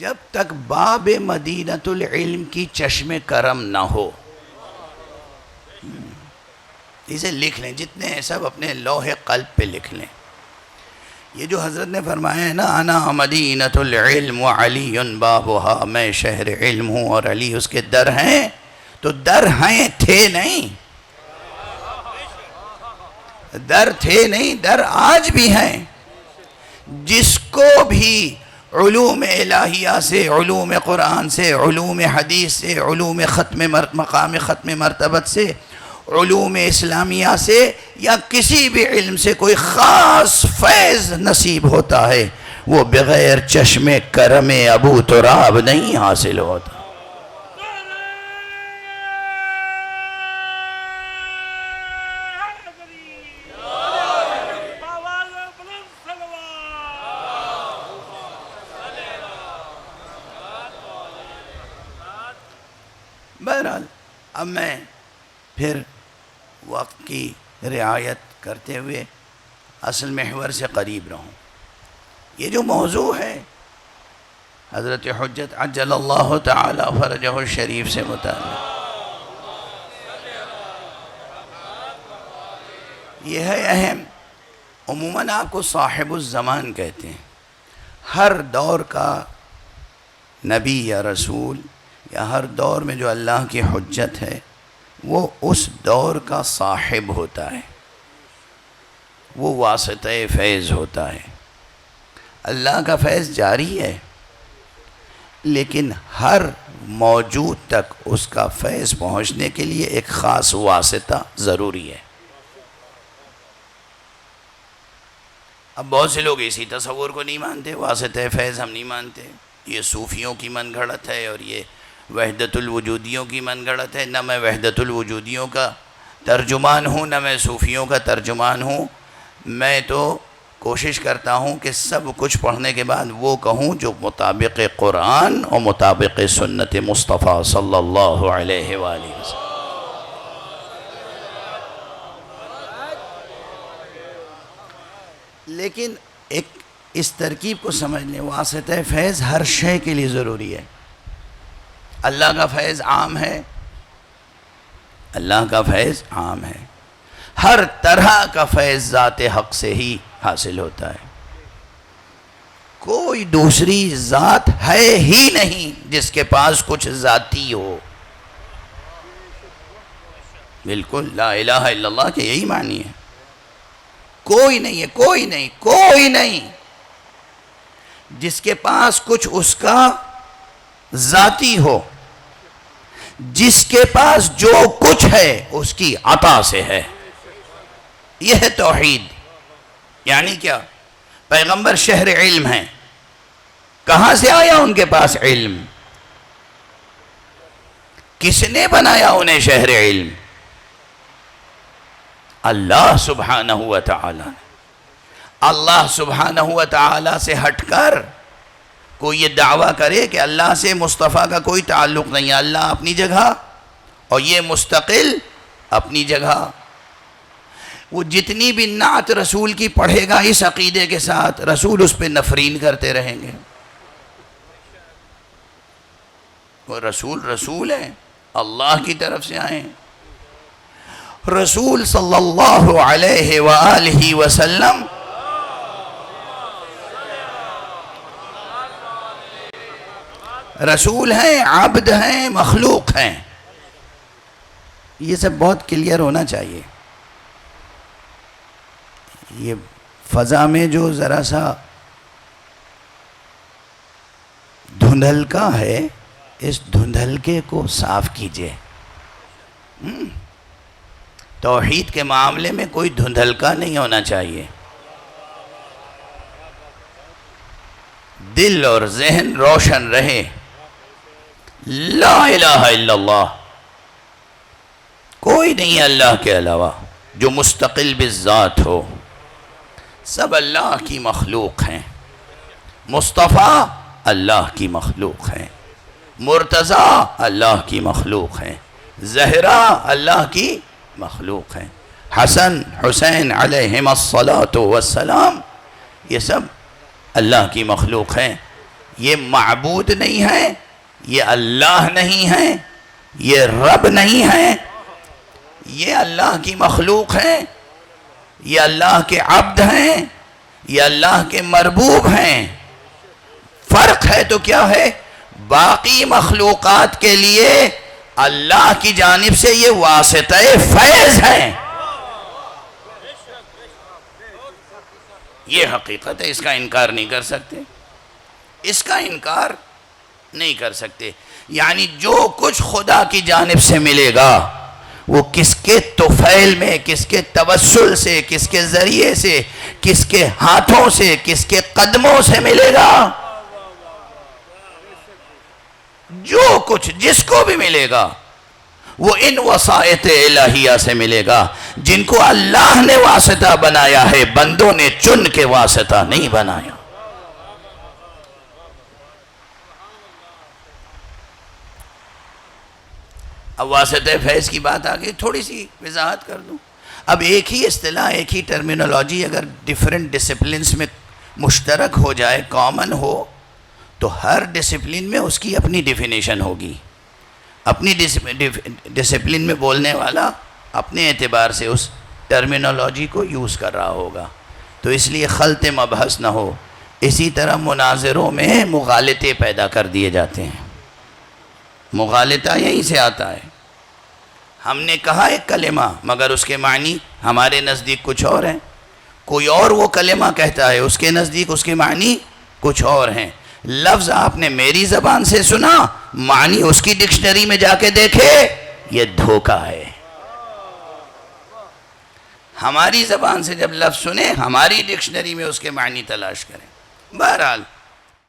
جب تک باب مدینۃ العلم کی چشم کرم نہ ہو. اسے لکھ لیں، جتنے ہیں سب اپنے لوح قلب پہ لکھ لیں. یہ جو حضرت نے فرمایا ہے نا، انا مدینۃ العلم وعلی بابھا، میں شہر علم ہوں اور علی اس کے در ہیں. تو در ہیں تھے نہیں، در تھے نہیں، در آج بھی ہیں. جس کو بھی علوم الہیہ سے، علوم قرآن سے، علوم حدیث سے، علوم مقام ختم مرتبت سے، علوم اسلامیہ سے یا کسی بھی علم سے کوئی خاص فیض نصیب ہوتا ہے، وہ بغیر چشم کرم ابو تراب نہیں حاصل ہوتا. بہرحال اب میں پھر وقت کی رعایت کرتے ہوئے اصل محور سے قریب رہوں. یہ جو موضوع ہے حضرت حجت عجل اللہ تعالی فرجہ الشریف سے متعلق، یہ ہے اہم. عموماً آپ کو صاحب الزمان کہتے ہیں. ہر دور کا نبی یا رسول یا ہر دور میں جو اللہ کی حجت ہے وہ اس دور کا صاحب ہوتا ہے، وہ واسطہ فیض ہوتا ہے. اللہ کا فیض جاری ہے لیکن ہر موجود تک اس کا فیض پہنچنے کے لیے ایک خاص واسطہ ضروری ہے. اب بہت سے لوگ اسی تصور کو نہیں مانتے، واسطہ فیض ہم نہیں مانتے، یہ صوفیوں کی من گھڑت ہے اور یہ وحدت الوجودیوں کی من گھڑت ہے. نہ میں وحدت الوجودیوں کا ترجمان ہوں، نہ میں صوفیوں کا ترجمان ہوں. میں تو کوشش کرتا ہوں کہ سب کچھ پڑھنے کے بعد وہ کہوں جو مطابق قرآن اور مطابق سنت مصطفیٰ صلی اللہ علیہ وآلہ وسلم. لیکن ایک اس ترکیب کو سمجھ لیں، واسطہ فیض ہر شے کے لیے ضروری ہے. اللہ کا فیض عام ہے، اللہ کا فیض عام ہے. ہر طرح کا فیض ذات حق سے ہی حاصل ہوتا ہے. کوئی دوسری ذات ہے ہی نہیں جس کے پاس کچھ ذاتی ہو. بالکل لا الہ الا اللہ کے یہی معنی ہے. کوئی نہیں ہے، کوئی نہیں، کوئی نہیں جس کے پاس کچھ اس کا ذاتی ہو. جس کے پاس جو کچھ ہے اس کی عطا سے ہے. یہ ہے توحید. یعنی کیا؟ پیغمبر شہر علم ہیں. کہاں سے آیا ان کے پاس علم؟ کس نے بنایا انہیں شہر علم؟ اللہ سبحانہ و تعالی. اللہ سبحانہ و تعالی سے ہٹ کر کوئی یہ دعویٰ کرے کہ اللہ سے مصطفیٰ کا کوئی تعلق نہیں ہے. اللہ اپنی جگہ اور یہ مستقل اپنی جگہ. وہ جتنی بھی نعت رسول کی پڑھے گا اس عقیدے کے ساتھ، رسول اس پہ نفرین کرتے رہیں گے. وہ رسول ہیں، اللہ کی طرف سے آئے. رسول صلی اللہ علیہ وآلہ وسلم رسول ہیں، عبد ہیں، مخلوق ہیں. یہ سب بہت کلیئر ہونا چاہیے. یہ فضا میں جو ذرا سا دھندلکا ہے، اس دھندلکے کو صاف کیجئے. توحید کے معاملے میں کوئی دھندلکا نہیں ہونا چاہیے. دل اور ذہن روشن رہے. لا الہ الا اللہ، کوئی نہیں ہے اللہ کے علاوہ جو مستقل بالذات ہو. سب اللہ کی مخلوق ہیں. مصطفیٰ اللہ کی مخلوق ہیں. مرتضیٰ اللہ کی مخلوق ہیں. زہرا اللہ کی مخلوق ہیں. حسن حسین علیہم الصلاۃ والسلام یہ سب اللہ کی مخلوق ہیں. یہ معبود نہیں ہے، یہ اللہ نہیں ہے، یہ رب نہیں ہے، یہ اللہ کی مخلوق ہے، یہ اللہ کے عبد ہیں، یہ اللہ کے مربوب ہیں۔ فرق ہے تو کیا ہے؟ باقی مخلوقات کے لیے اللہ کی جانب سے یہ واسطہ فیض ہیں۔ یہ حقیقت ہے، اس کا انکار نہیں کر سکتے، اس کا انکار نہیں کر سکتے۔ یعنی جو کچھ خدا کی جانب سے ملے گا وہ کس کے طفیل میں، کس کے توسل سے، کس کے ذریعے سے، کس کے ہاتھوں سے، کس کے قدموں سے ملے گا؟ جو کچھ جس کو بھی ملے گا وہ ان وسائط الہیہ سے ملے گا جن کو اللہ نے واسطہ بنایا ہے، بندوں نے چن کے واسطہ نہیں بنایا۔ اب واسطہ فیض کی بات آگئی، تھوڑی سی وضاحت کر دوں۔ اب ایک ہی اصطلاح، ایک ہی ٹرمینالوجی اگر ڈیفرنٹ ڈسپلنز میں مشترک ہو جائے، کامن ہو، تو ہر ڈسپلن میں اس کی اپنی ڈیفینیشن ہوگی۔ اپنی ڈسپلن میں بولنے والا اپنے اعتبار سے اس ٹرمینالوجی کو یوز کر رہا ہوگا، تو اس لیے خلط مبحث نہ ہو۔ اسی طرح مناظروں میں مغالطے پیدا کر دیے جاتے ہیں، مغالطہ یہیں سے آتا ہے۔ ہم نے کہا ایک کلمہ مگر اس کے معنی ہمارے نزدیک کچھ اور ہیں، کوئی اور وہ کلمہ کہتا ہے، اس کے نزدیک اس کے معنی کچھ اور ہیں۔ لفظ آپ نے میری زبان سے سنا، معنی اس کی ڈکشنری میں جا کے دیکھے، یہ دھوکہ ہے۔ ہماری زبان سے جب لفظ سنے، ہماری ڈکشنری میں اس کے معنی تلاش کریں۔ بہرحال